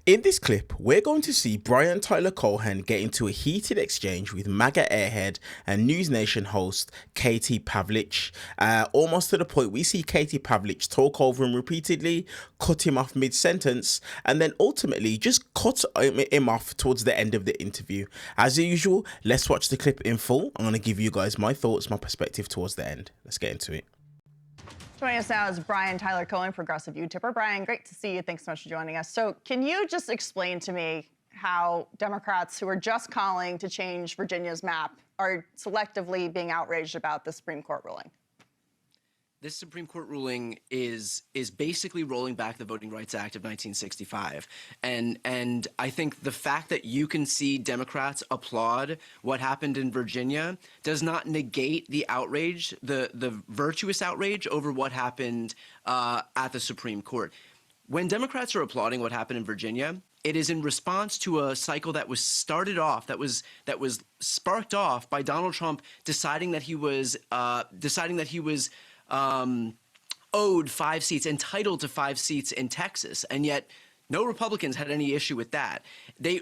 In this clip, we're going to see Brian Tyler Cohen get into a heated exchange with MAGA airhead and News Nation host Katie Pavlich. Almost to the point we see Katie Pavlich talk over him repeatedly, cut him off mid-sentence, and then ultimately just cut him off towards the end of the interview. As usual, let's watch the clip in full. I'm going to give you guys my thoughts, my perspective towards the end. Let's get into it. Joining us now is Brian Tyler Cohen, progressive YouTuber. Brian, great to see you. Thanks so much for joining us. So can you just explain to me how Democrats who are just calling to change Virginia's map are selectively being outraged about the Supreme Court ruling? This Supreme Court ruling is basically rolling back the Voting Rights Act of 1965. And I think the fact that you can see Democrats applaud what happened in Virginia does not negate the outrage, the virtuous outrage over what happened at the Supreme Court. When Democrats are applauding what happened in Virginia, it is in response to a cycle that was started off, that was sparked off by Donald Trump deciding that he was owed 5 seats, entitled to 5 seats in Texas, and yet no Republicans had any issue with that. They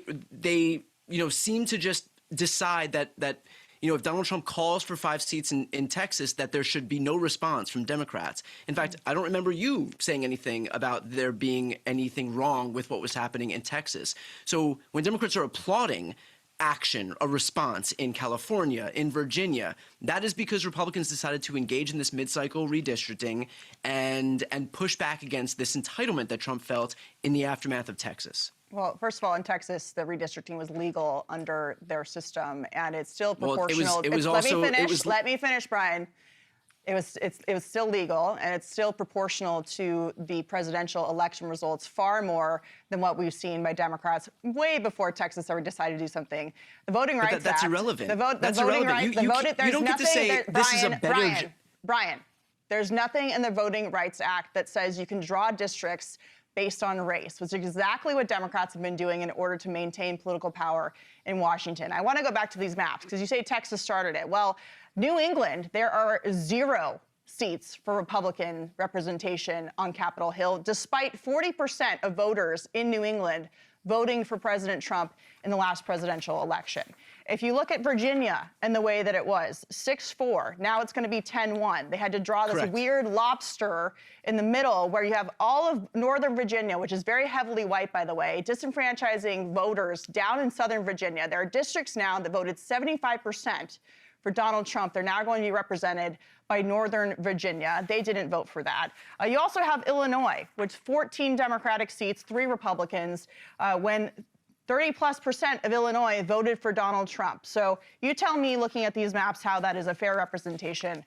seem to just decide that if Donald Trump calls for 5 seats in Texas, that there should be no response from Democrats. In fact, I don't remember you saying anything about there being anything wrong with what was happening in Texas. So when Democrats are applauding action, a response in California, in Virginia, that is because Republicans decided to engage in this mid-cycle redistricting and push back against this entitlement that Trump felt in the aftermath of Texas. Well, first of all, in Texas, the redistricting was legal under their system, and it's still proportional. Let me finish, Brian. It was still legal, and it's still proportional to the presidential election results far more than what we've seen by Democrats way before Texas ever decided to do something. The Voting Rights Act. That's irrelevant. That's irrelevant. You don't get to say this is a better. Brian, there's nothing in the Voting Rights Act that says you can draw districts based on race, which is exactly what Democrats have been doing in order to maintain political power in Washington. I want to go back to these maps because you say Texas started it. Well, New England, there are 0 seats for Republican representation on Capitol Hill, despite 40% of voters in New England voting for President Trump in the last presidential election. If you look at Virginia and the way that it was, 6-4, now it's going to be 10-1. They had to draw this weird lobster in the middle where you have all of Northern Virginia, which is very heavily white, by the way, disenfranchising voters down in Southern Virginia. There are districts now that voted 75% for Donald Trump. They're now going to be represented by Northern Virginia. They didn't vote for that. You also have Illinois, which 14 Democratic seats, 3 Republicans, when 30+% of Illinois voted for Donald Trump. So you tell me, looking at these maps, how that is a fair representation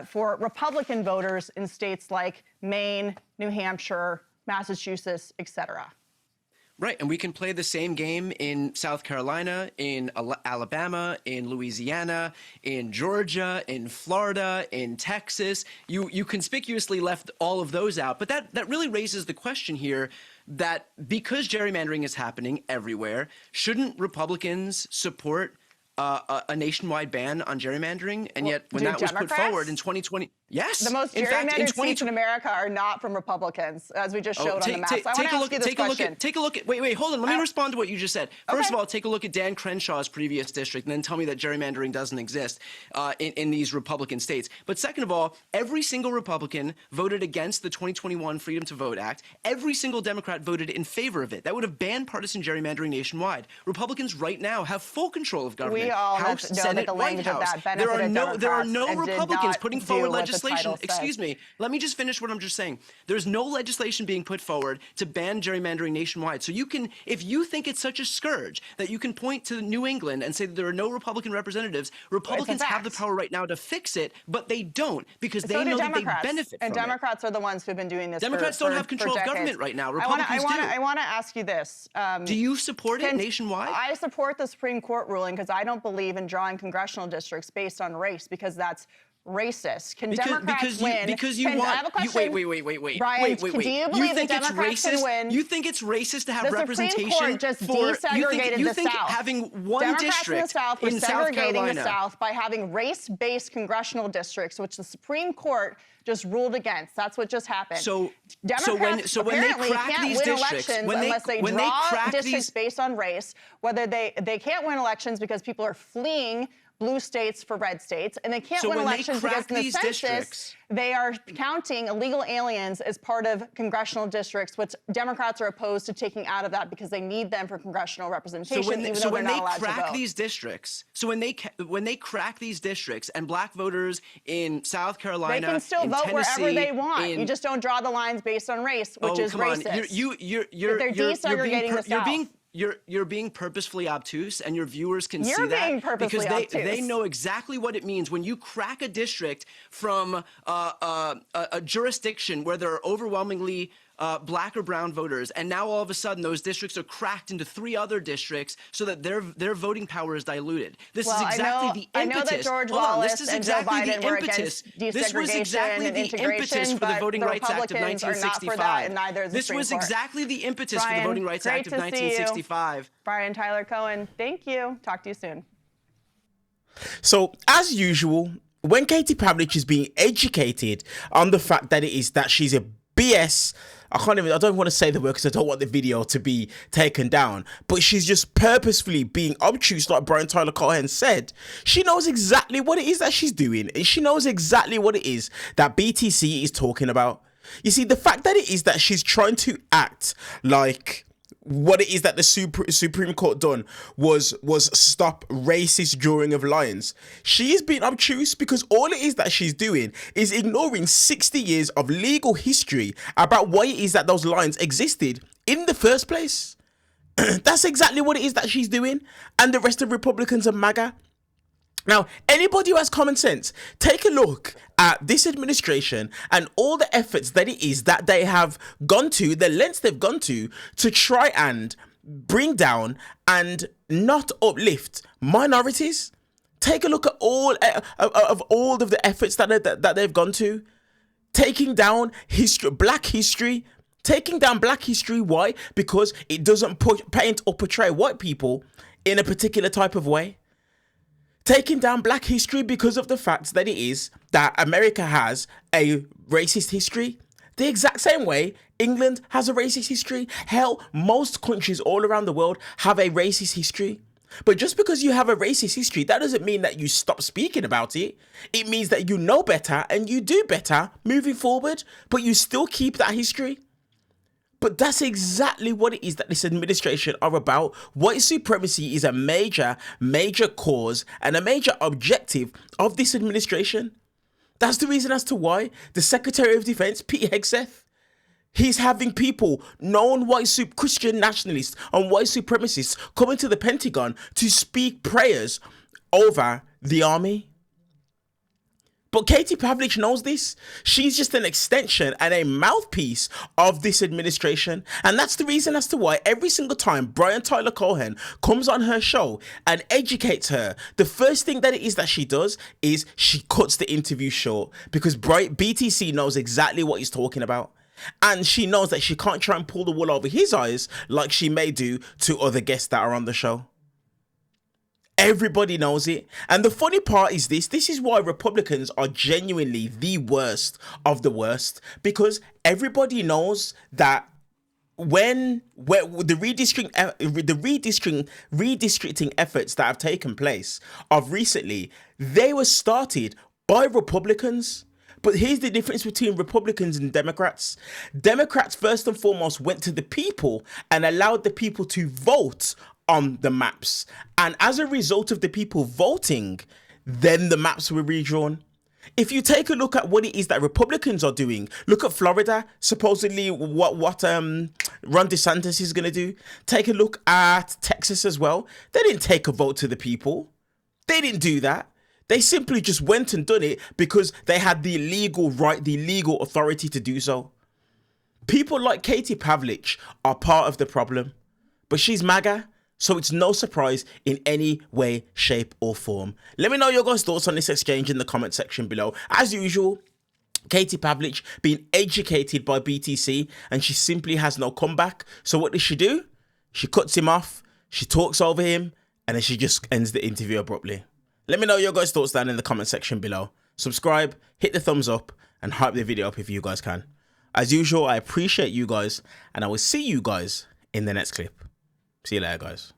for Republican voters in states like Maine, New Hampshire, Massachusetts, et cetera. Right, and we can play the same game in South Carolina, in Alabama, in Louisiana, in Georgia, in Florida, in Texas. You conspicuously left all of those out, but that really raises the question here that because gerrymandering is happening everywhere, shouldn't Republicans support a nationwide ban on gerrymandering? And yet when that was put forward in 2020, yes. The most gerrymandered seats in America are not from Republicans, as we just showed on the maps. I want to ask you this question. Take a look at, wait, hold on. Let me respond to what you just said. First of all, take a look at Dan Crenshaw's previous district and then tell me that gerrymandering doesn't exist in these Republican states. But second of all, every single Republican voted against the 2021 Freedom to Vote Act. Every single Democrat voted in favor of it. That would have banned partisan gerrymandering nationwide. Republicans right now have full control of government. We all House, know Senate, that the White language House. of that benefited There are no Democrats Republicans putting forward legislation. Excuse me. Let me just finish what I'm just saying. There's no legislation being put forward to ban gerrymandering nationwide. So you can, if you think it's such a scourge that you can point to New England and say that there are no Republican representatives, Republicans have the power right now to fix it, but they don't because they know that they benefit from it. And Democrats are the ones who've been doing this. Democrats don't have control of government right now. Republicans do. I want to ask you this. Do you support it nationwide? I support the Supreme Court ruling because I don't believe in drawing congressional districts based on race because that's racist? Can Democrats win? Because you I have a question. Wait. Brian, do you believe that Democrats can win? You think it's racist to have representation? The Supreme Court just desegregated you the think South. having one Democrats district in the South were in South segregating Carolina. the South by having race-based congressional districts, which the Supreme Court just ruled against. That's what just happened. Democrats when they apparently crack can't these win districts, elections unless they draw districts these... based on race. Whether they can't win elections because people are fleeing blue states for red states, and they can't win elections because in the census they are counting illegal aliens as part of congressional districts, which Democrats are opposed to taking out of that because they need them for congressional representation. So when they crack these districts, when they crack these districts, and black voters in South Carolina, they can still vote Tennessee, wherever they want. You just don't draw the lines based on race, which is racist. They're desegregating the South. You're being purposefully obtuse, and your viewers can see that because they know exactly what it means when you crack a district from a jurisdiction where there are overwhelmingly black or brown voters, and now all of a sudden those districts are cracked into 3 other districts so that their voting power is diluted. This is exactly the impetus. I know that George Wallace and Joe Biden were against desegregation and integration, for the Voting but Rights Act of Republicans are not for that, and neither is the Supreme Court. This was exactly the impetus for the Voting Rights Act of 1965. Brian Tyler Cohen, thank you. Talk to you soon. So, as usual, when Katie Pavlich is being educated on the fact that she's a BS, I don't want to say the word because I don't want the video to be taken down, but she's just purposefully being obtuse, like Brian Tyler Cohen said. She knows exactly what it is that she's doing, and she knows exactly what it is that BTC is talking about. You see, the fact that it is that she's trying to act like what it is that the Supreme Court done was stop racist drawing of lines. She is being obtuse because all it is that she's doing is ignoring 60 years of legal history about why it is that those lines existed in the first place. That's exactly what it is that she's doing, and the rest of Republicans and MAGA. Now, anybody who has common sense, take a look at this administration and all the efforts that it is that they have gone to, the lengths they've gone to try and bring down and not uplift minorities. Take a look at all of the efforts that they've gone to. Taking down black history. Taking down black history, why? Because it doesn't paint or portray white people in a particular type of way. Taking down black history because of the fact that it is that America has a racist history. The exact same way England has a racist history. Hell, most countries all around the world have a racist history. But just because you have a racist history, that doesn't mean that you stop speaking about it. It means that you know better and you do better moving forward, but you still keep that history. But that's exactly what it is that this administration are about. White supremacy is a major cause and a major objective of this administration. That's the reason as to why the Secretary of Defense, Pete Hegseth, he's having people, known Christian nationalists and white supremacists, coming to the Pentagon to speak prayers over the army. But Katie Pavlich knows this. She's just an extension and a mouthpiece of this administration. And that's the reason as to why every single time Brian Tyler Cohen comes on her show and educates her, the first thing that it is that she does is she cuts the interview short, because BTC knows exactly what he's talking about. And she knows that she can't try and pull the wool over his eyes like she may do to other guests that are on the show. Everybody knows it. And the funny part is this is why Republicans are genuinely the worst of the worst, because everybody knows that when the redistricting efforts that have taken place of recently, they were started by Republicans. But here's the difference between Republicans and Democrats. Democrats, first and foremost, went to the people and allowed the people to vote on the maps. And as a result of the people voting, then the maps were redrawn. If you take a look at what it is that Republicans are doing, look at Florida, supposedly what Ron DeSantis is going to do. Take a look at Texas as well. They didn't take a vote to the people. They didn't do that. They simply just went and done it because they had the legal right, the legal authority to do so. People like Katie Pavlich are part of the problem. But she's MAGA. So it's no surprise in any way, shape or form. Let me know your guys' thoughts on this exchange in the comment section below. As usual, Katie Pavlich being educated by BTC and she simply has no comeback. So what does she do? She cuts him off, she talks over him, and then she just ends the interview abruptly. Let me know your guys' thoughts down in the comment section below. Subscribe, hit the thumbs up, and hype the video up if you guys can. As usual, I appreciate you guys, and I will see you guys in the next clip. See you later, guys.